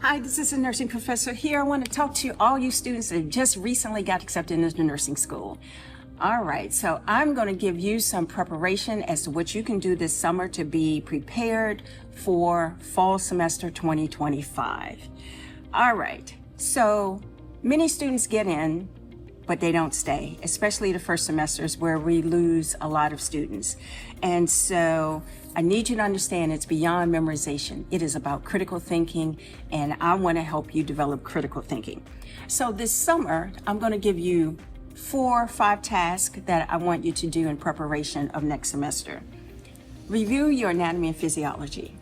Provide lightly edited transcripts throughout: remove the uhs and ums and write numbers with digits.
Hi, this is a nursing professor here. I want to talk to all you students that just recently got accepted into nursing school. All right, so I'm going to give you some preparation as to what you can do this summer to be prepared for fall semester 2025. All right, so many students get in, but they don't stay, especially the first semesters where we lose a lot of students. And so I need you to understand it's beyond memorization. It is about critical thinking, and I want to help you develop critical thinking. So this summer, I'm going to give you 4 or 5 tasks that I want you to do in preparation of next semester. Review your anatomy and physiology.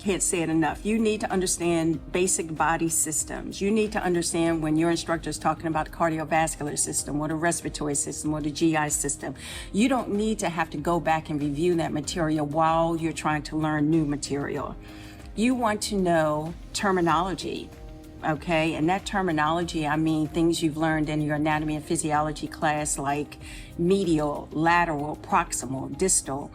Can't say it enough. You need to understand basic body systems. You need to understand when your instructor is talking about the cardiovascular system or the respiratory system or the GI system. You don't need to have to go back and review that material while you're trying to learn new material. You want to know terminology, okay? And that terminology, I mean things you've learned in your anatomy and physiology class like medial, lateral, proximal, distal,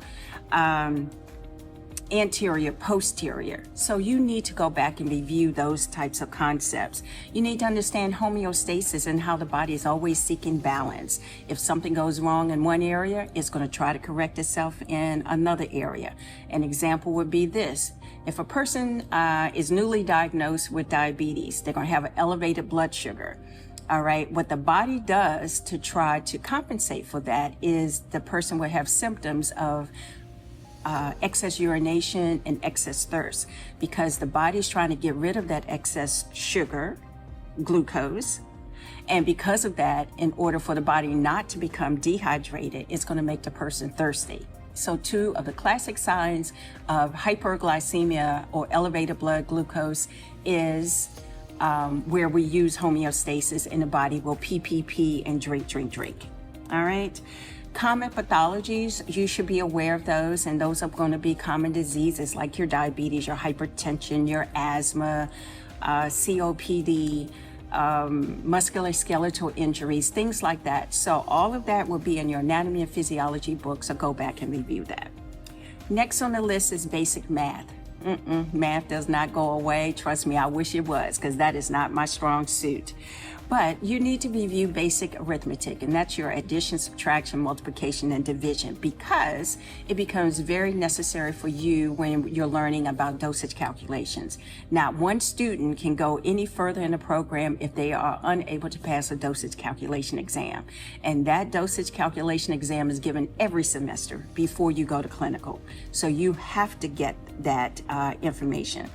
anterior, posterior. So you need to go back and review those types of concepts. You need to understand homeostasis and how the body is always seeking balance. If something goes wrong in one area, it's going to try to correct itself in another area. An example would be this. If a person is newly diagnosed with diabetes, they're going to have an elevated blood sugar. All right, what the body does to try to compensate for that is the person will have symptoms of excess urination and excess thirst because the body's trying to get rid of that excess sugar, glucose. And because of that, in order for the body not to become dehydrated, it's going to make the person thirsty. So 2 of the classic signs of hyperglycemia or elevated blood glucose is where we use homeostasis and the body will pee and drink. All right. Common pathologies, you should be aware of those, and those are going to be common diseases like your diabetes, your hypertension, your asthma, COPD, musculoskeletal injuries, things like that. So all of that will be in your anatomy and physiology book, so go back and review that. Next on the list is basic math. Math does not go away. Trust me, I wish it was, because that is not my strong suit. But you need to review basic arithmetic, and that's your addition, subtraction, multiplication, and division, because it becomes very necessary for you when you're learning about dosage calculations. Not one student can go any further in the program if they are unable to pass a dosage calculation exam. And that dosage calculation exam is given every semester before you go to clinical. So you have to get that information.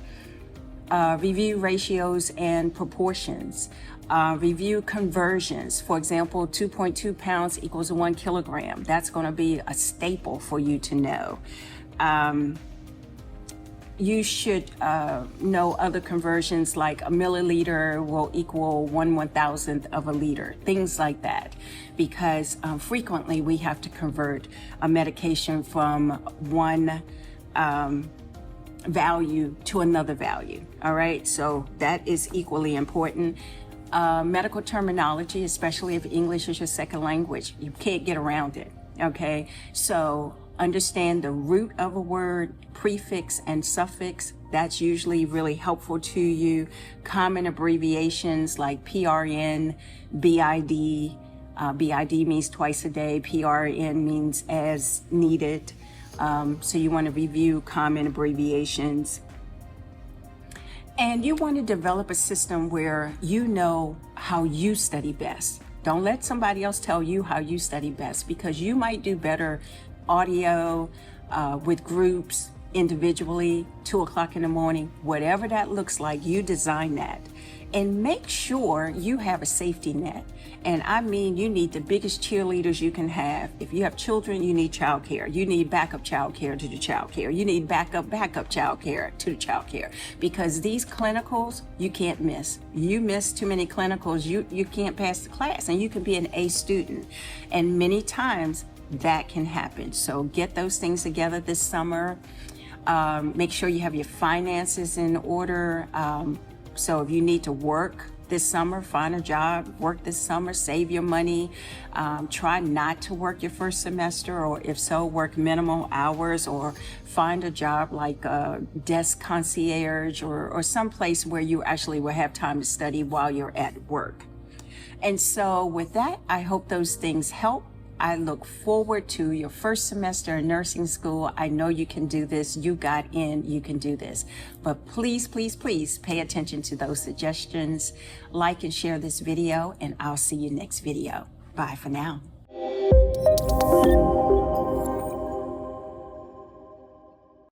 Review ratios and proportions. Review conversions. For example, 2.2 pounds equals 1 kilogram. That's going to be a staple for you to know. You should know other conversions like a milliliter will equal 1/1000th of a liter, things like that, because frequently we have to convert a medication from one value to another value. All right, so that is equally important. Medical terminology, especially if English is your second language, you can't get around it. Okay, so understand the root of a word, prefix and suffix. That's usually really helpful to you. Common abbreviations like PRN, BID. BID means twice a day. PRN means as needed. So you want to review common abbreviations. And you want to develop a system where you know how you study best. Don't let somebody else tell you how you study best, because you might do better audio, with groups, individually, 2 o'clock in the morning, whatever that looks like, you design that. And make sure you have a safety net. And I mean, you need the biggest cheerleaders you can have. If you have children, you need childcare. You need backup childcare to the childcare. You need backup childcare to the childcare. Because these clinicals, you can't miss. You miss too many clinicals, you can't pass the class, and you can be an A student. And many times that can happen. So get those things together this summer. Make sure you have your finances in order. So if you need to work this summer, find a job, work this summer, save your money. Try not to work your first semester, or if so, work minimal hours, or find a job like a desk concierge or someplace where you actually will have time to study while you're at work. And so with that, I hope those things help. I look forward to your first semester in nursing school. I know you can do this. You got in, you can do this. But please, please, please pay attention to those suggestions. Like and share this video, and I'll see you next video. Bye for now.